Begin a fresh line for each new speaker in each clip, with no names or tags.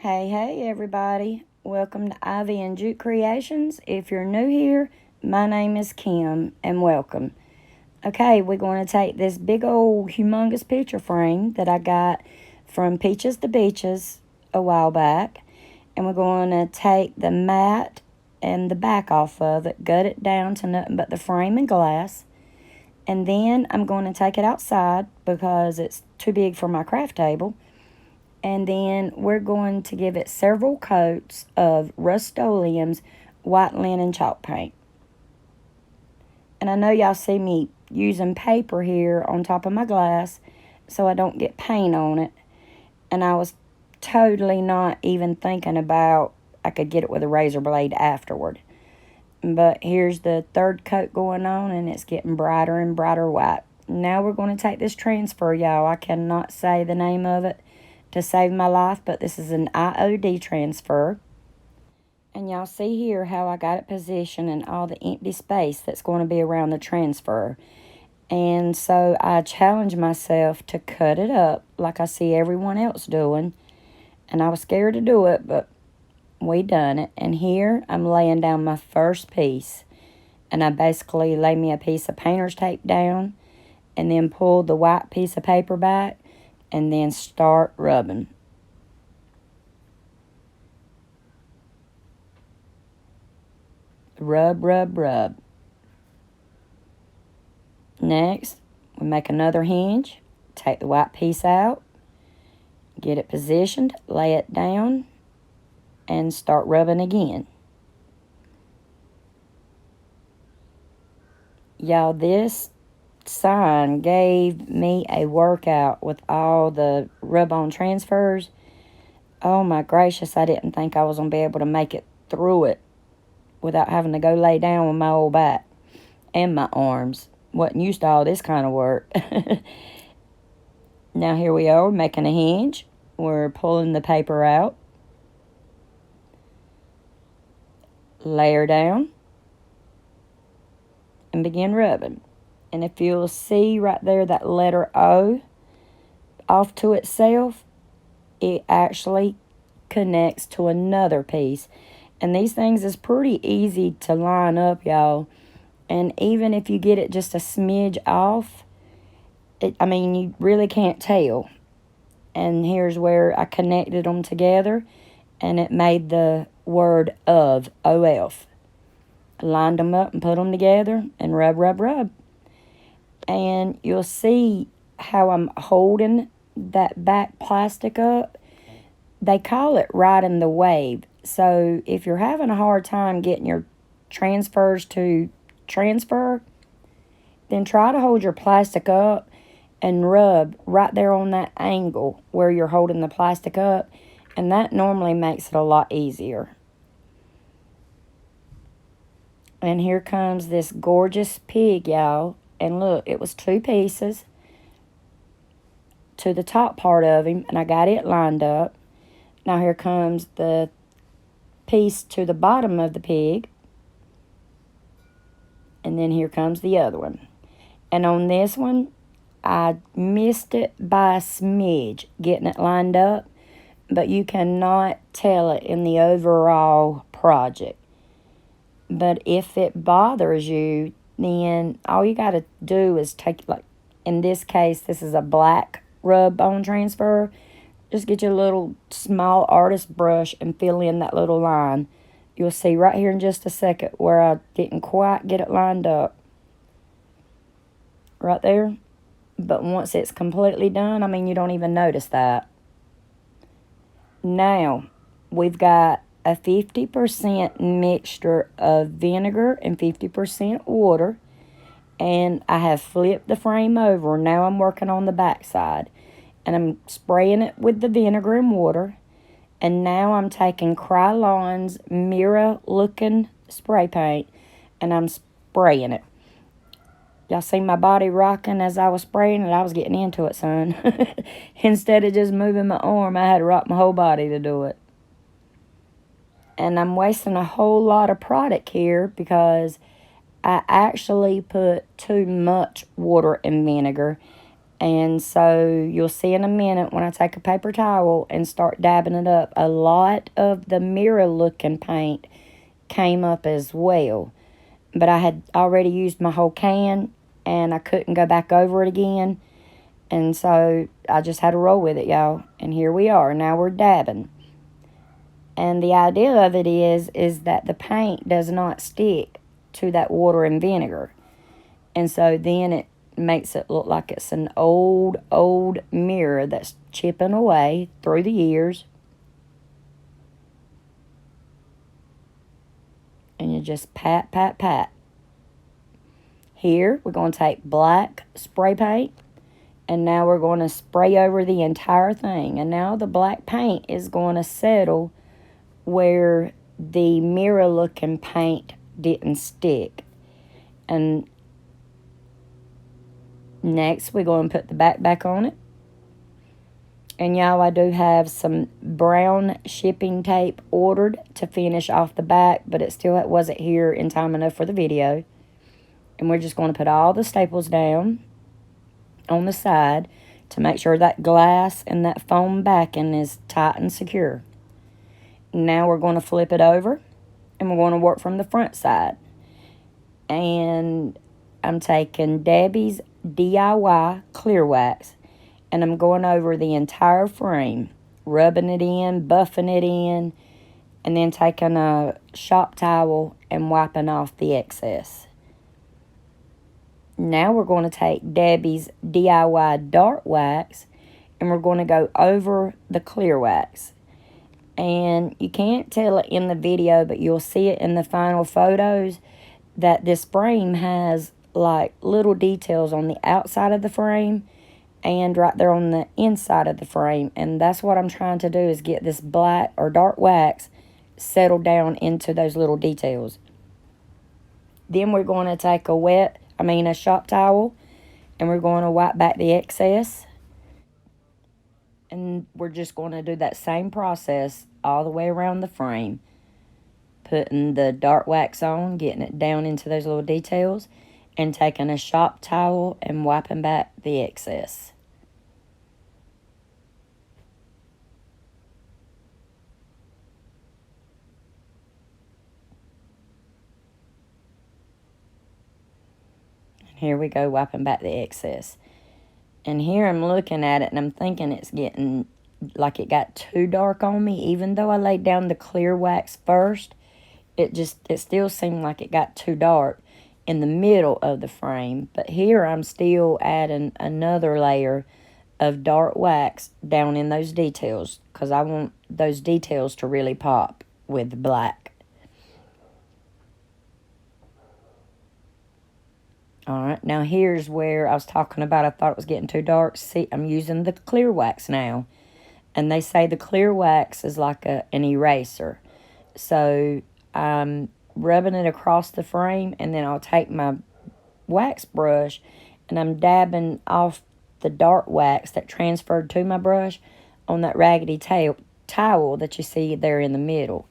Hey everybody. Welcome to Ivy and Jute Creations. If you're new here, my name is Kim and welcome. Okay, we're going to take this big old humongous picture frame that I got from Peaches to Beaches a while back, and we're going to take the mat and the back off of it, gut it down to nothing but the frame and glass, and then I'm going to take it outside because it's too big for my craft table. And then we're going to give it several coats of Rust-Oleum's white linen chalk paint. And I know y'all see me using paper here on top of my glass so I don't get paint on it. And I was totally not even thinking about I could get it with a razor blade afterward. But here's the third coat going on, and it's getting brighter and brighter white. Now we're going to take this transfer, y'all. I cannot say the name of it to save my life, but this is an IOD transfer. And y'all see here how I got it positioned and all the empty space that's going to be around the transfer. And so I challenged myself to cut it up like I see everyone else doing. And I was scared to do it, but we done it. And here I'm laying down my first piece. And I basically lay me a piece of painter's tape down and then pull the white piece of paper back and then start rubbing. Rub, rub, rub. Next, we make another hinge. Take the white piece out. Get it positioned. Lay it down. And start rubbing again. Y'all, this sign gave me a workout with all the rub-on transfers. Oh my gracious, I didn't think I was going to be able to make it through it without having to go lay down with my old back and my arms. Wasn't used to all this kind of work. Now here we are, making a hinge. We're pulling the paper out. Layer down. And begin rubbing. And if you'll see right there that letter O off to itself, it actually connects to another piece. And these things is pretty easy to line up, y'all. And even if you get it just a smidge off, you really can't tell. And here's where I connected them together, and it made the word of, O-F. Lined them up and put them together and rub, rub, rub. And you'll see how I'm holding that back plastic up. They call it riding the wave. So if you're having a hard time getting your transfers to transfer, then try to hold your plastic up and rub right there on that angle where you're holding the plastic up. And that normally makes it a lot easier. And here comes this gorgeous pig, y'all. And look, it was 2 pieces to the top part of him, and I got it lined up. Now here comes the piece to the bottom of the pig. And then here comes the other one. And on this one, I missed it by a smidge getting it lined up, but you cannot tell it in the overall project. But if it bothers you, then all you got to do is take, like in this case, this is a black rub-on transfer. Just get your little small artist brush and fill in that little line. You'll see right here in just a second where I didn't quite get it lined up. Right there. But once it's completely done, you don't even notice that. Now, we've got a 50% mixture of vinegar and 50% water. And I have flipped the frame over. Now I'm working on the back side. And I'm spraying it with the vinegar and water. And now I'm taking Krylon's mirror-looking spray paint. And I'm spraying it. Y'all see my body rocking as I was spraying it? I was getting into it, son. Instead of just moving my arm, I had to rock my whole body to do it. And I'm wasting a whole lot of product here because I actually put too much water and vinegar. And so you'll see in a minute when I take a paper towel and start dabbing it up, a lot of the mirror looking paint came up as well. But I had already used my whole can and I couldn't go back over it again. And so I just had to roll with it, y'all. And here we are. Now we're dabbing. And the idea of it is that the paint does not stick to that water and vinegar. And so then it makes it look like it's an old mirror that's chipping away through the years. And you just pat, pat, pat. Here, we're going to take black spray paint. And now we're going to spray over the entire thing. And now the black paint is going to settle where the mirror-looking paint didn't stick. And next, we're going to put the back on it. And y'all, I do have some brown shipping tape ordered to finish off the back, but it still wasn't here in time enough for the video. And we're just going to put all the staples down on the side to make sure that glass and that foam backing is tight and secure. Now we're going to flip it over and we're going to work from the front side. And I'm taking Debbie's DIY clear wax and I'm going over the entire frame, rubbing it in, buffing it in, and then taking a shop towel and wiping off the excess. Now we're going to take Debbie's DIY dark wax and we're going to go over the clear wax. And you can't tell it in the video, but you'll see it in the final photos that this frame has like little details on the outside of the frame and right there on the inside of the frame. And that's what I'm trying to do, is get this black or dark wax settled down into those little details. Then we're going to take a shop towel, and we're going to wipe back the excess. And we're just going to do that same process all the way around the frame. Putting the dark wax on, getting it down into those little details, and taking a shop towel and wiping back the excess. Here we go, wiping back the excess. And here I'm looking at it and I'm thinking it's getting like it got too dark on me. Even though I laid down the clear wax first, it still seemed like it got too dark in the middle of the frame. But here I'm still adding another layer of dark wax down in those details because I want those details to really pop with black. Alright, now here's where I was talking about I thought it was getting too dark. See, I'm using the clear wax now. And they say the clear wax is like an eraser. So I'm rubbing it across the frame, and then I'll take my wax brush and I'm dabbing off the dark wax that transferred to my brush on that raggedy towel that you see there in the middle.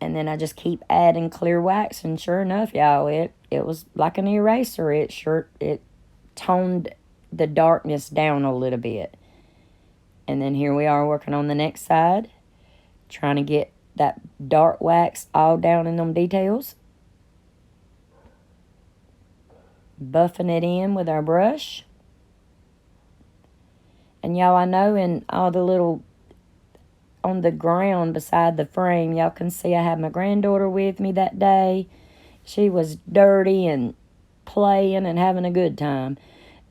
And then I just keep adding clear wax, and sure enough, y'all, it was like an eraser. It toned the darkness down a little bit. And then here we are working on the next side, trying to get that dark wax all down in them details. Buffing it in with our brush. And y'all, I know in all the little on the ground beside the frame, y'all can see I had my granddaughter with me that day. She was dirty and playing and having a good time.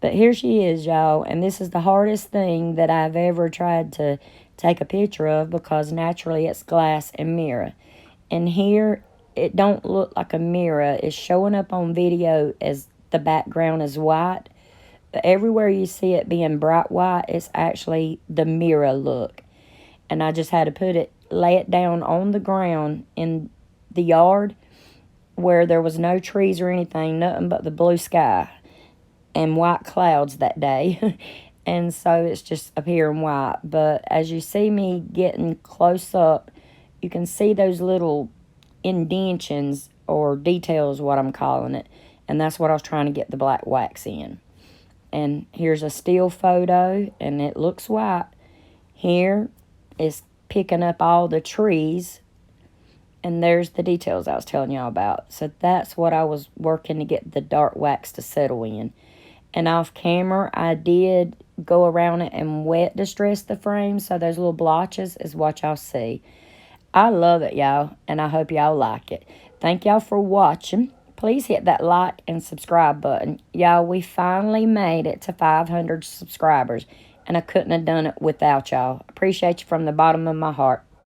But here she is, y'all, and this is the hardest thing that I've ever tried to take a picture of, because naturally it's glass and mirror. And here, it don't look like a mirror. It's showing up on video as the background is white. But everywhere you see it being bright white, it's actually the mirror look. And I just had to lay it down on the ground in the yard where there was no trees or anything, nothing but the blue sky and white clouds that day. And so it's just appearing white. But as you see me getting close up, you can see those little indentions or details, what I'm calling it. And that's what I was trying to get the black wax in. And here's a still photo, and it looks white. Here is picking up all the trees, and there's the details I was telling y'all about. So that's what I was working to get the dark wax to settle in. And off camera, I did go around it and wet distress the frame, so those little blotches is what y'all see. I love it, y'all, and I hope y'all like it. Thank y'all for watching. Please hit that like and subscribe button. Y'all, we finally made it to 500 subscribers, and I couldn't have done it without y'all. Appreciate you from the bottom of my heart.